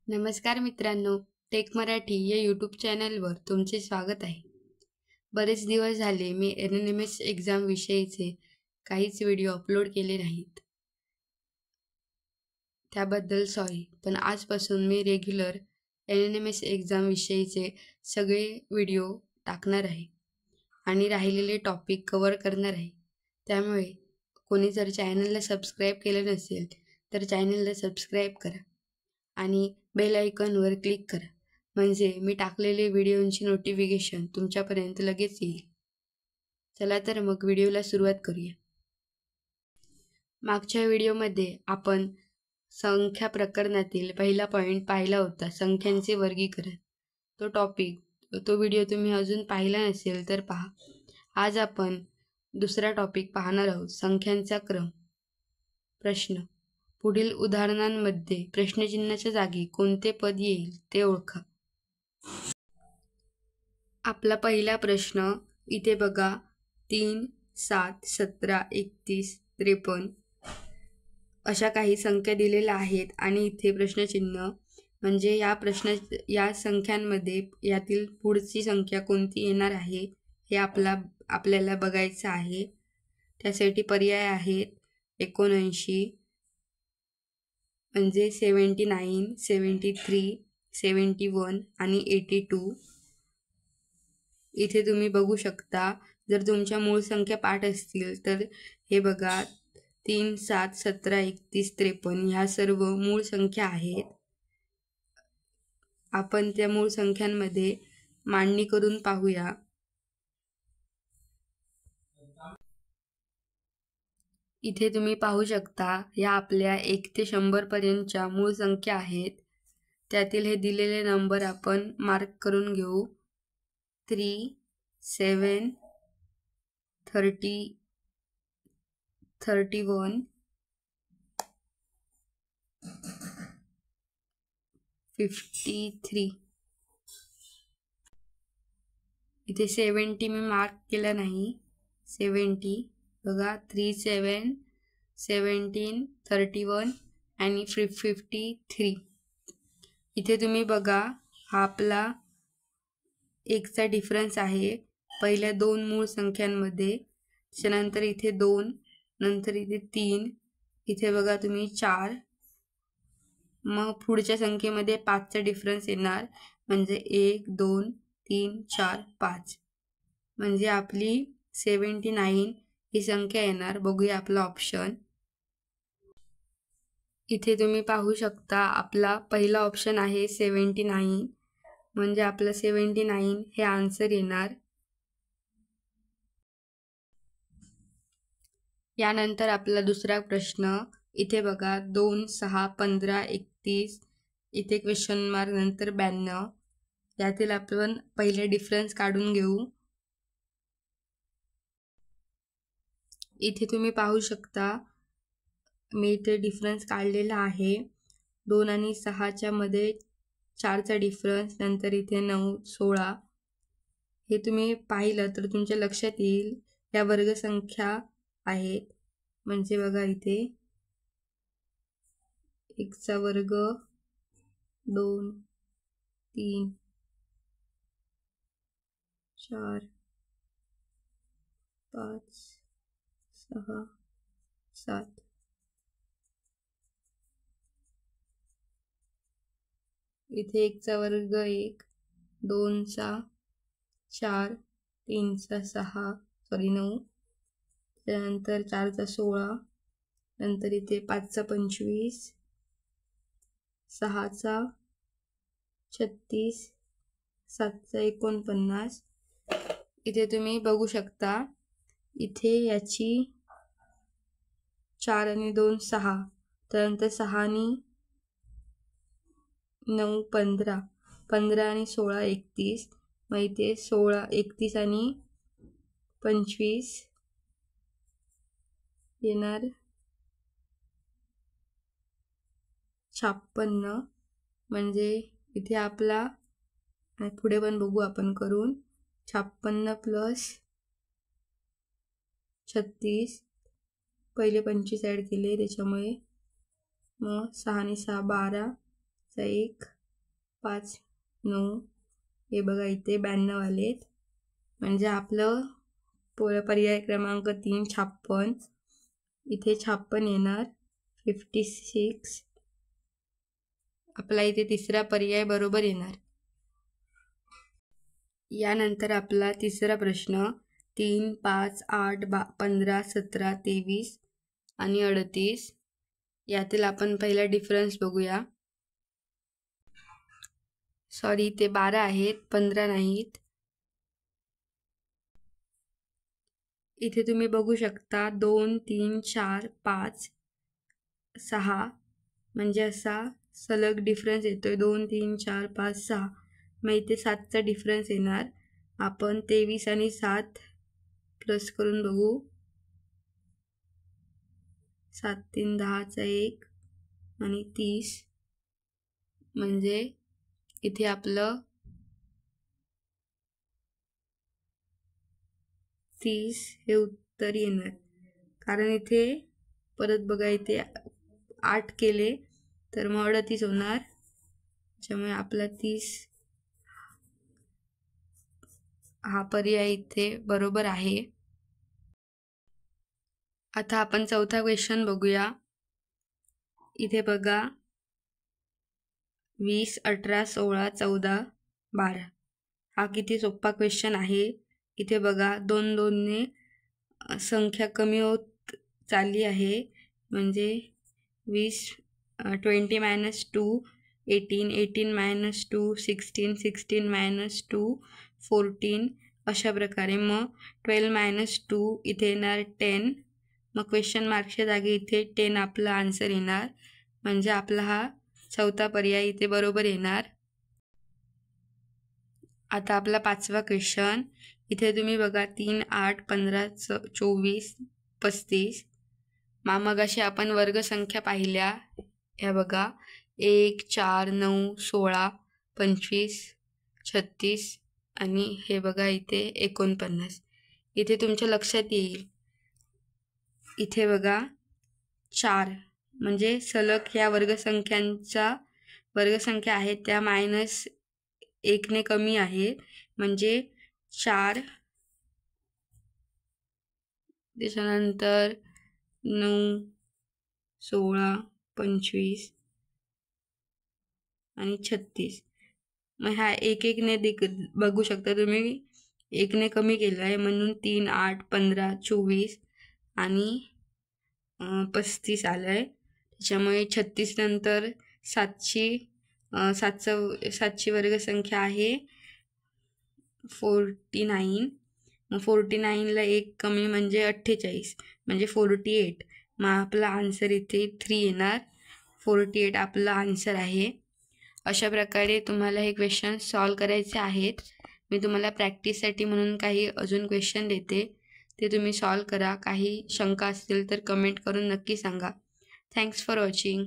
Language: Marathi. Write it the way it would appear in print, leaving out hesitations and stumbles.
नमस्कार मित्रांनो, टेक मराठी या यूट्यूब चॅनलवर तुमचे स्वागत आहे. बरेच दिवस झाले मी NNMS एक्झाम विषयीचे काहीच व्हिडिओ अपलोड केले नाहीत. त्याबद्दल सॉरी, पण आजपासून मी रेग्युलर NNMS एक्झाम विषयीचे सगळे व्हिडिओ टाकणार आहे आणि राहिलेले टॉपिक कव्हर करणार आहे. त्यामुळे कोणी जर चॅनलला सबस्क्राईब केलं नसेल तर चॅनलला सबस्क्राईब करा आणि बेल आयकॉनवर क्लिक करा, म्हणजे मी टाकलेले व्हिडिओंची नोटिफिकेशन तुमच्यापर्यंत लगेच येईल. चला तर मग व्हिडिओला सुरुवात करूया. मागच्या व्हिडिओमध्ये आपण संख्या प्रकरणातील पहिला पॉईंट पाहिला होता, संख्यांचे वर्गीकरण. तो व्हिडिओ तुम्ही अजून पाहिला नसेल तर पहा. आज आपण दुसरा टॉपिक पाहणार आहोत, संख्यांचा क्रम. प्रश्न: पुढील उदाहरणांमध्ये प्रश्नचिन्हाच्या जागी कोणते पद येईल ते ओळखा. आपला पहिला प्रश्न इथे बघा, 3, 7, 17, 31, 53 अशा काही संख्या दिलेल्या आहेत आणि इथे प्रश्नचिन्ह, म्हणजे या संख्यांमध्ये यातील पुढची संख्या कोणती येणार आहे हे आपल्याला बघायचं आहे. त्यासाठी पर्याय आहेत 79 म्हणजे 79, 73, 71 आणि 82. इथे तुम्ही बघू शकता, जर तुमच्या मूळ संख्या 5 असतील तर हे बघा 3, 7, 17, 31, 53 ह्या सर्व मूळ संख्या आहेत. आपण त्या मूळ संख्यांमध्ये मांडणी करून पाहूया. इथे तुम्ही पाहू शकता, या आपल्या 1 ते 100 पर्यंतच्या मूळ संख्या आहेत. त्यातील हे दिलेले नंबर आपण मार्क करून घेऊ. 3, 7, 30, 31, 53. इथे 70 मी मार्क केलं नाही. 70 बघा, 3, 7, 17, 31 आणि 53. इथे तुम्ही बघा, हा आपला 1चा डिफरन्स आहे पहिल्या 2 मूळ संख्यांमध्ये. त्याच्यानंतर इथे 2, नंतर इथे 3, इथे बघा तुम्ही 4, मग पुढच्या संख्येमध्ये 5चा डिफरन्स येणार, म्हणजे 1, 2, 3, 4, 5, म्हणजे आपली 79 ही संख्या येणार. बघूया आपला ऑप्शन. इथे तुम्ही पाहू शकता, आपला पहिला ऑप्शन आहे 79, म्हणजे आपलं 79 हे आन्सर येणार. यानंतर आपला दुसरा प्रश्न इथे बघा, 2, 6, 15, 31, इथे क्वेश्चन मार्क, नंतर 92. यातील आपण पहिले डिफरन्स काढून घेऊ. इथे तुम्ही पाहू शकता, मी इथे डिफरन्स काढलेला आहे. 2 आणि 6च्या मध्ये 4चा डिफरन्स, नंतर इथे 9, 16. हे तुम्ही पाहिलं तर तुमच्या लक्षात येईल, या वर्गसंख्या आहेत. म्हणजे बघा, इथे 1चा वर्ग, 2, 3, 4, 5, 6, 7. इथे 1चा वर्ग 1, 2चा 4, 3चा 9, त्यानंतर 4चा 16, नंतर इथे 5चा 25, 6चा 36, 7चा 49. इथे तुम्ही बघू शकता, इथे याची 4 आणि 2 6, त्यानंतर 6 आणि 9 15, 15 आणि 16 31, मग इथे 16, 31 आणि 25 येणार 56. म्हणजे इथे आपला, पुढे पण बघू आपण करून, 56 प्लस 36, पहिले 25 ॲड केले त्याच्यामुळे, मग 6 आणि 6 12, 1 5 9 हे बघा इथे 92 आलेत. म्हणजे आपलं पर्याय क्रमांक 3 56. इथे 56 येणार. 56 आपला इथे तिसरा पर्याय बरोबर येणार. यानंतर आपला तिसरा प्रश्न 3 5 8 15 17 23 आणि 38 यातील आपण पहिला डिफरन्स बघूया. सॉरी ते 12 आहेत, 15 नाहीत. इथे तुम्ही बघू शकता 2 3 4 5 6 म्हणजे असा सलग डिफरन्स येतोय. 2 3 4 5 6 मग इथे 7चा डिफरन्स येणार. आपण 23 आणि 7 प्लस करून बघू. 7 3 10चा 1 आणि 30 म्हणजे इथे आपलं 30 हे उत्तर येणार. कारण इथे परत बघा इथे 8 केले तर मग 38 होणार. त्यामुळे आपला 30 हा पर्याय इथे बरोबर आहे. आता आपण चौथा क्वेश्चन बघूया. इथे बघा 20 18 16 14 12 हा किती सोपा क्वेश्चन आहे. इथे बघा 2 2ने संख्या कमी होत चालली आहे. म्हणजे 20 20 - 2 18 18 - 2 16 16 - 2 14 अशा प्रकारे. मग 12 - 2 इथे येणार 10. मग क्वेश्चन मार्कच्या जागी इथे 10 आपला आन्सर येणार. म्हणजे आपला हा चौथा पर्याय इथे बरोबर येणार. आता आपला पाचवा क्वेश्चन. इथे तुम्ही बघा 3 8 15 24 35 मगाशी आपण वर्गसंख्या पाहिल्या. ह्या बघा 1 4 9 16 25 36 आणि हे बघा इथे 49. इथे तुमच्या लक्षात येईल इथे बघा 4 म्हणजे सलग ह्या वर्गसंख्या आहेत त्या -1ने कमी आहे. म्हणजे 4 त्याच्यानंतर 9 16 25 आणि 36. मग ह्या 1 1ने बघू शकता तुम्ही 1ने कमी केलं आहे. म्हणून 3 8 15 24 आणि 35 आलं आहे. त्याच्यामुळे 36 नंतर 7ची वर्गसंख्या आहे 49. मग 49ला 1 कमी म्हणजे 48 म्हणजे 48. मग आपला आन्सर इथे 3 येणार. 48 आपला आन्सर आहे. अशा प्रकारे तुम्हाला हे क्वेश्चन सॉल्व करायचे आहेत. मी तुम्हाला प्रॅक्टिससाठी म्हणून काही अजून क्वेश्चन देते, ते तुम्ही सॉल्व करा. काही शंका असतील तर कमेंट करून नक्की सांगा. Thanks for watching.